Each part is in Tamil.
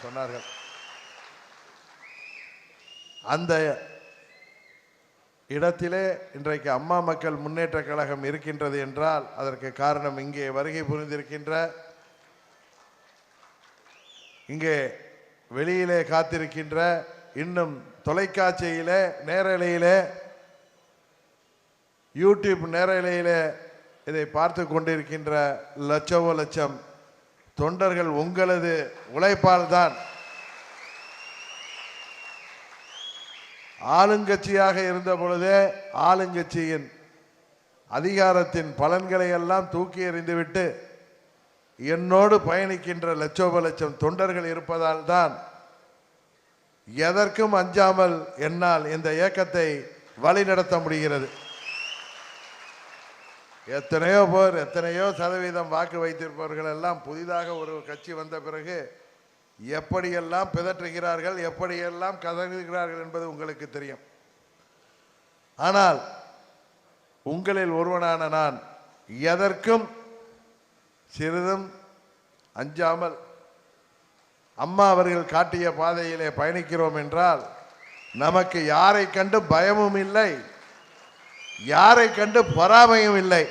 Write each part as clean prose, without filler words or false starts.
சொன்னார்கள். அந்த இடத்திலே இன்றைக்கு அம்மா மக்கள் முன்னேற்ற கழகம் இருக்கின்றது என்றால் அதற்கு காரணம் இங்கே வருகை புரிந்திருக்கின்ற, இங்கே வெளியிலே காத்திருக்கின்ற, இன்னும் தொலைக்காட்சியிலே நேரலையிலே யூடியூப் நேரலையிலே இதை பார்த்து கொண்டிருக்கின்ற லட்சம் தொண்டர்கள் உங்களது உழைப்பால் தான் ஆளுங்கட்சியாக இருந்த பொழுதே ஆளுங்கட்சியின் அதிகாரத்தின் பலன்களை எல்லாம் தூக்கி எறிந்துவிட்டு என்னோடு பயணிக்கின்ற லட்சம் தொண்டர்கள் இருப்பதால் தான் எதற்கும் அஞ்சாமல் என்னால் இந்த இயக்கத்தை வழிநடத்த முடிகிறது. எத்தனையோ பேர் எத்தனையோ சதவீதம் வாக்கு வைத்திருப்பவர்கள் எல்லாம் புதிதாக ஒரு கட்சி வந்த பிறகு எப்படியெல்லாம் பிதற்றுகிறார்கள், எப்படியெல்லாம் கதறுகிறார்கள் என்பது உங்களுக்கு தெரியும். ஆனால் உங்களில் ஒருவனான நான் எதற்கும் சிறிதும் அஞ்சாமல் அம்மா அவர்கள் காட்டிய பாதையிலே பயணிக்கிறோம் என்றால் நமக்கு யாரை கண்டு பயமும் இல்லை, யாரை கண்டு பொறாமையும் இல்லை.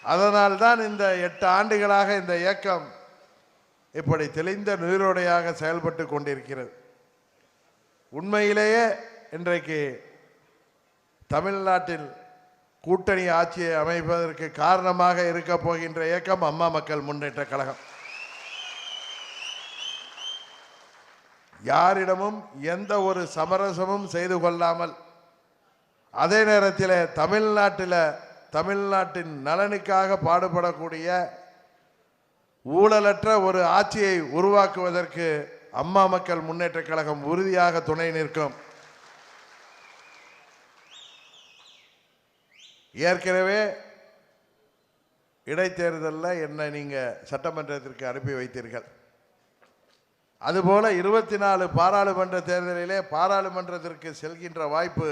அதனால்தான் இந்த 8 ஆண்டுகளாக இந்த இயக்கம் இப்படி தெளிந்த நீரோடையாக செயல்பட்டு கொண்டிருக்கிறது. உண்மையிலேயே இன்றைக்கு தமிழ்நாட்டில் கூட்டணி ஆட்சியை அமைப்பதற்கு காரணமாக இருக்க போகின்ற இயக்கம் அம்மா மக்கள் முன்னேற்ற கழகம். யாரிடமும் எந்த ஒரு சமரசமும் செய்து கொள்ளாமல், அதே நேரத்தில் தமிழ்நாட்டின் நலனுக்காக பாடுபடக்கூடிய ஊழலற்ற ஒரு ஆட்சியை உருவாக்குவதற்கு அம்மா மக்கள் முன்னேற்ற கழகம் உறுதியாக துணை நிற்கும். ஏற்கனவே இடைத்தேர்தலில் என்னை நீங்கள் சட்டமன்றத்திற்கு அனுப்பி வைத்தீர்கள். அதுபோல 24 பாராளுமன்ற தேர்தலிலே பாராளுமன்றத்திற்கு செல்கின்ற வாய்ப்பு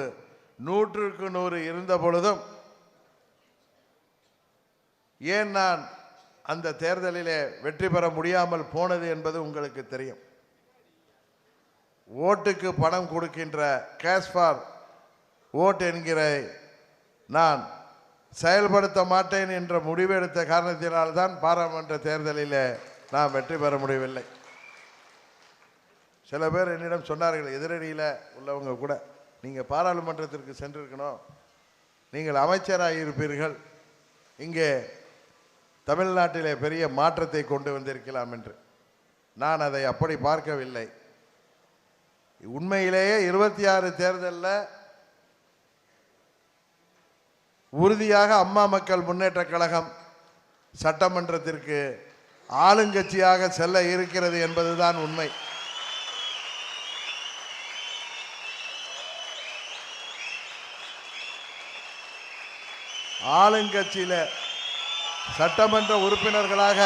100க்கு 100 இருந்த பொழுதும் ஏன் நான் அந்த தேர்தலிலே வெற்றி பெற முடியாமல் போனது என்பது உங்களுக்கு தெரியும். ஓட்டுக்கு பணம் கொடுக்கின்ற கேஷ் ஃபார் ஓட் என்கிற நான் செயல்படுத்த மாட்டேன் என்ற முடிவெடுத்த காரணத்தினால்தான் பாராளுமன்ற தேர்தலில் நான் வெற்றி பெற முடியவில்லை. சில பேர் என்னிடம் சொன்னார்கள், எதிரணியில் உள்ளவங்க கூட, நீங்கள் பாராளுமன்றத்திற்கு சென்றிருக்கணும், நீங்கள் அமைச்சராக இருப்பீர்கள், இங்கே தமிழ்நாட்டிலே பெரிய மாற்றத்தை கொண்டு வந்திருக்கலாம் என்று. நான் அதை அப்படி பார்க்கவில்லை. உண்மையிலேயே 26 தேர்தலில் உறுதியாக அம்மா மக்கள் முன்னேற்ற கழகம் சட்டமன்றத்திற்கு ஆளுங்கட்சியாக செல்ல இருக்கிறது என்பதுதான் உண்மை. ஆளுங்கட்சியில சட்டமன்ற உறுப்பினர்களாக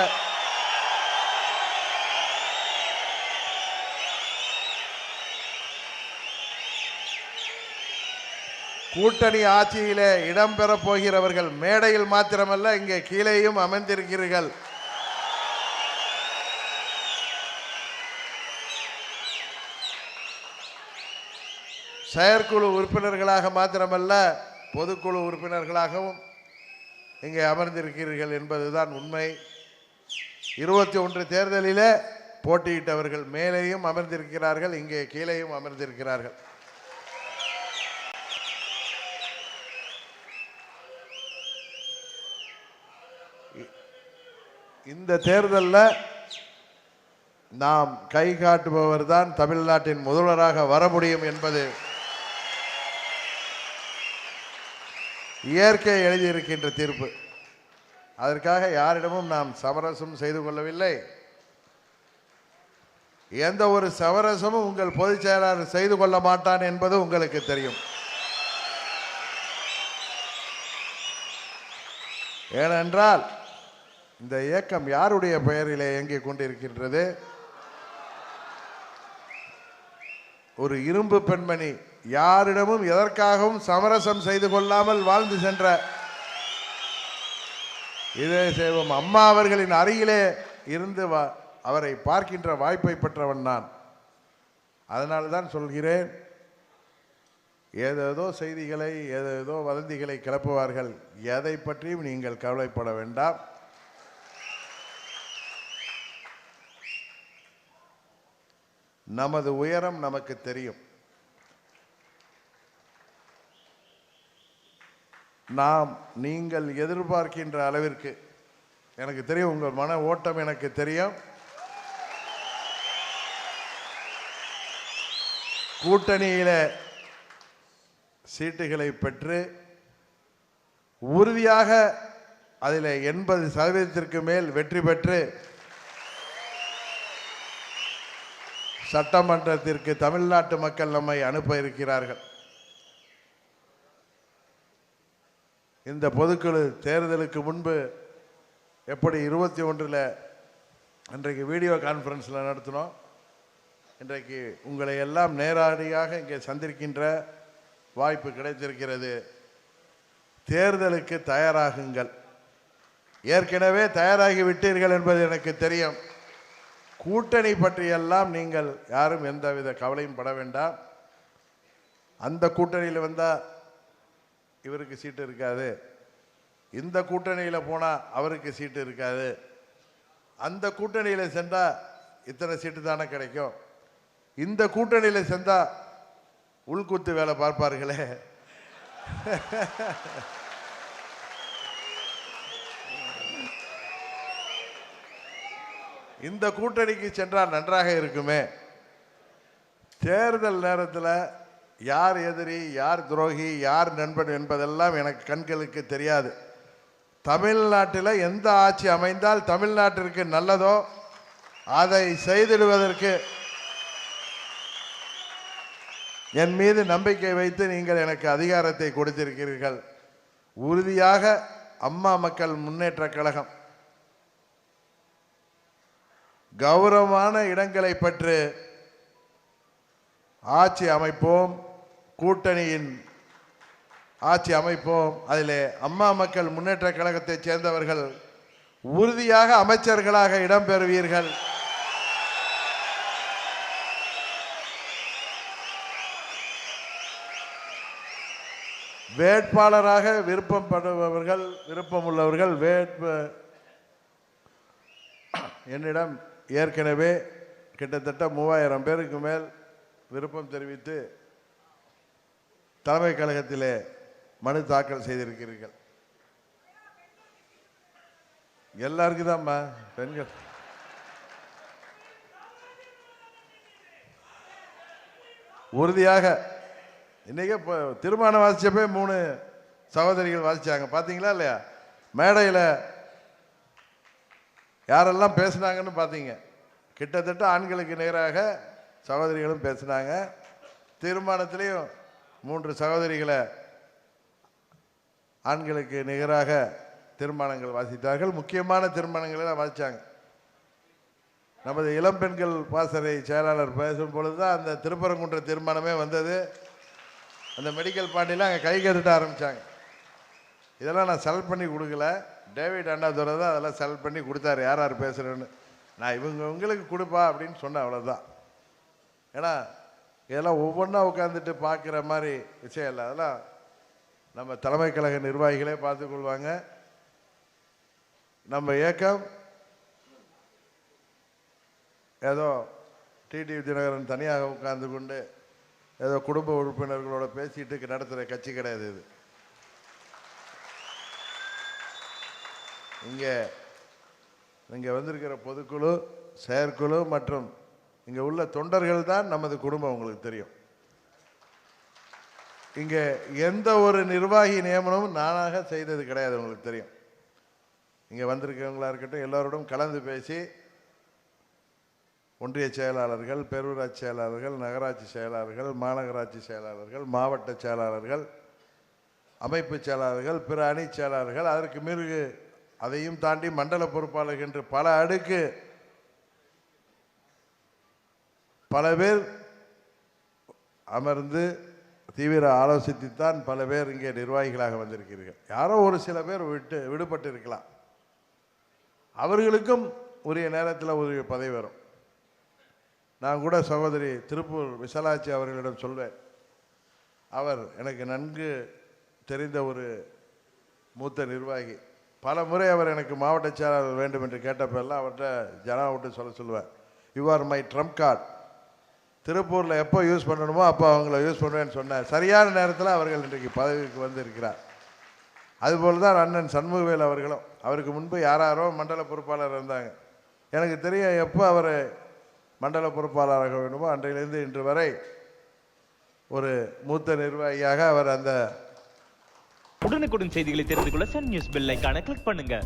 கூட்டணி ஆட்சியிலே இடம்பெறப் போகிறவர்கள் மேடையில் மாத்திரமல்ல, இங்கே கீழேயும் அமர்ந்திருக்கிறீர்கள். செயற்குழு உறுப்பினர்களாக மாத்திரமல்ல, பொதுக்குழு உறுப்பினர்களாகவும் இங்கே அமர்ந்திருக்கிறீர்கள் என்பதுதான் உண்மை. 21 தேர்தலிலே போட்டியிட்டவர்கள் மேலேயும் அமர்ந்திருக்கிறார்கள், இங்கே கீழேயும் அமர்ந்திருக்கிறார்கள். இந்த தேர்தலில் நாம் கை காட்டுபவர் தான் தமிழ்நாட்டின் முதல்வராக வர முடியும் என்பது இயற்கை எழுதியிருக்கின்ற தீர்ப்பு. அதற்காக யாரிடமும் நாம் சமரசம் செய்து கொள்ளவில்லை. எந்த ஒரு சமரசமும் உங்கள் பொதுச் செயலாளர் செய்து கொள்ள மாட்டான் என்பது உங்களுக்கு தெரியும். ஏனென்றால் இந்த இயக்கம் யாருடைய பெயரிலே இயங்கிக் கொண்டிருக்கின்றது? ஒரு இரும்பு பெண்மணி, யாரிடமும் எதற்காகவும் சமரசம் செய்து கொள்ளாமல் வாழ்ந்து சென்ற இதே செய்வோம் அம்மா அவர்களின் அருகிலே இருந்து அவரை பார்க்கின்ற வாய்ப்பை பெற்றவன் நான். அதனால தான் சொல்கிறேன், ஏதேதோ செய்திகளை ஏதேதோ வதந்திகளை கிளப்புவார்கள். எதை பற்றியும் நீங்கள் கவலைப்பட வேண்டாம். நமது உயரம் நமக்கு தெரியும். நாம் நீங்கள் எதிர்பார்க்கின்ற அளவிற்கு எனக்கு தெரியும். உங்கள் மன ஓட்டம் எனக்கு தெரியும். கூட்டணியில சீட்டுகளை பெற்று உறுதியாக அதில் 80% மேல் வெற்றி பெற்று சட்டமன்றத்திற்கு தமிழ்நாட்டு மக்கள் நம்மை அனுப்ப இருக்கிறார்கள். இந்த பொதுக்குழு தேர்தலுக்கு முன்பு எப்படி 21 அன்றைக்கு வீடியோ கான்ஃபரன்ஸில் நடத்தினோம், இன்றைக்கு உங்களை எல்லாம் நேரடியாக இங்கே சந்திக்கின்ற வாய்ப்பு கிடைத்திருக்கிறது. தேர்தலுக்கு தயாராகுங்கள். ஏற்கனவே தயாராகி விட்டீர்கள் என்பது எனக்கு தெரியும். கூட்டணி பற்றியெல்லாம் நீங்கள் யாரும் எந்தவித கவலையும் பட வேண்டாம். அந்த கூட்டணியில் வந்தால் இவருக்கு சீட்டு இருக்காது, இந்த கூட்டணியில் போனால் அவருக்கு சீட்டு இருக்காது, அந்த கூட்டணியில் சென்றால் இத்தனை சீட்டு தானே கிடைக்கும், இந்த கூட்டணியில் சென்றால் உள்குத்து வேலை பார்ப்பார்களே. இந்த கூட்டணிக்கு சென்றால் நன்றாக இருக்குமே. தேர்தல் நேரத்தில் யார் எதிரி, யார் துரோகி, யார் நண்பன் என்பதெல்லாம் எனக்கு கண்களுக்கு தெரியாது. தமிழ்நாட்டில் எந்த ஆட்சி அமைந்தால் தமிழ்நாட்டிற்கு நல்லதோ அதை செய்திடுவதற்கு என் மீது நம்பிக்கை வைத்து நீங்கள் எனக்கு அதிகாரத்தை கொடுத்திருக்கிறீர்கள். உறுதியாக அம்மா மக்கள் முன்னேற்ற கழகம் கௌரவமான இடங்களை பெற்று ஆட்சி அமைப்போம், கூட்டணியின் ஆட்சி அமைப்போம். அதிலே அம்மா மக்கள் முன்னேற்ற கழகத்தைச் சேர்ந்தவர்கள் உறுதியாக அமைச்சர்களாக இடம்பெறுவீர்கள். வேட்பாளராக விருப்பம் உள்ளவர்கள் என்னிடம் ஏற்கனவே கிட்டத்தட்ட 3000 பேருக்கு மேல் விருப்பம் தெரிவித்து தலைமை கழகத்திலே மனு தாக்கல் செய்திருக்கிறீர்கள். எல்லாருக்கும் தான்மா பெண்கள். உறுதியாக இன்னைக்கு திருமணம் வாசிச்சப்பே 3 சகோதரிகள் வாசிச்சாங்க, பார்த்தீங்களா இல்லையா? மேடையில் யாரெல்லாம் பேசினாங்கன்னு பார்த்தீங்க. கிட்டத்தட்ட ஆண்களுக்கு நேராக சகோதரிகளும் பேசினாங்க. திருமணத்திலையும் 3 சகோதரிகளை ஆண்களுக்கு நிகராக திருமணங்கள் வாசித்தார்கள். முக்கியமான திருமணங்களை தான் வாசித்தாங்க. நமது இளம்பெண்கள் பாசறை செயலாளர் பேசும் பொழுது தான் அந்த திருப்பரங்குன்ற திருமணமே வந்தது. அந்த மெடிக்கல் பாட்டிலாம் அங்கே கை கட்டுட்ட ஆரம்பித்தாங்க. இதெல்லாம் நான் செலக்ட் பண்ணி கொடுக்கல, டேவிட் அண்ணாதுரை தான் அதெல்லாம் செலக்ட் பண்ணி கொடுத்தாரு, யார் யார் பேசுகிறேன்னு. நான் உங்களுக்கு கொடுப்பா அப்படின்னு சொன்னேன், அவ்வளோதான். ஏன்னா இதெல்லாம் ஒவ்வொன்றா உட்காந்துட்டு பார்க்குற மாதிரி விஷயம் இல்லை. அதெல்லாம் நம்ம தலைமை கழக நிர்வாகிகளே பார்த்துக்கொள்வாங்க. நம்ம இயக்கம் ஏதோ டிடிவி தினகரன் தனியாக உட்கார்ந்து கொண்டு ஏதோ குடும்ப உறுப்பினர்களோட பேசிட்டு நடத்துகிற கட்சி கிடையாது இது. இங்கே வந்திருக்கிற பொதுக்குழு, செயற்குழு மற்றும் இங்கே உள்ள தொண்டர்கள் தான் நமது குடும்பம். உங்களுக்கு தெரியும், இங்கே எந்த ஒரு நிர்வாகி நியமனமும் நானாக செய்தது கிடையாது. உங்களுக்கு தெரியும், இங்கே வந்திருக்கிறவங்களா இருக்கட்டும் எல்லோருடன் கலந்து பேசி ஒன்றிய செயலாளர்கள், பேரூராட்சி செயலாளர்கள், நகராட்சி செயலாளர்கள், மாநகராட்சி செயலாளர்கள், மாவட்ட செயலாளர்கள், அமைப்பு செயலாளர்கள், பிற அணி செயலாளர்கள், அதற்கு மீறி அதையும் தாண்டி மண்டல பொறுப்பாளர்கள் என்று பல அடுக்கு பல பேர் அமர்ந்து தீவிர ஆலோசித்துத்தான் பல பேர் இங்கே நிர்வாகிகளாக வந்திருக்கிறீர்கள். யாரோ ஒரு சில பேர் விடுபட்டு இருக்கலாம். அவர்களுக்கும் உரிய நேரத்தில் உரிய பதவி வரும். நான் கூட சகோதரி திருப்பூர் விசாலாட்சி அவர்களிடம் சொல்வேன். அவர் எனக்கு நன்கு தெரிந்த ஒரு மூத்த நிர்வாகி. பல முறை அவர் எனக்கு மாவட்ட செயலாளர் வேண்டும் என்று கேட்டப்பெல்லாம் அவர்கிட்ட ஜனா விட்டு சொல்லுவேன், you are my Trump card. திருப்பூரில் எப்போ யூஸ் பண்ணணுமோ அப்போ அவங்கள யூஸ் பண்ணுவேன்னு சொன்னார். சரியான நேரத்தில் அவர்கள் இன்றைக்கு பதவிக்கு வந்து இருக்கிறார். அதுபோல் தான் அண்ணன் சண்முகவேல் அவர்களும். அவருக்கு முன்பு யாரோ மண்டல பொறுப்பாளர் இருந்தாங்க. எனக்கு தெரியும் எப்போ அவர் மண்டல பொறுப்பாளராக வேண்டுமோ அன்றையிலிருந்து இன்று வரை ஒரு மூத்த நிர்வாகியாக அவர் அந்த உடனுக்குடன் செய்திகளை தெரிந்து கொள்ள சன் நியூஸ் பெல் ஐகானை கிளிக் பண்ணுங்க.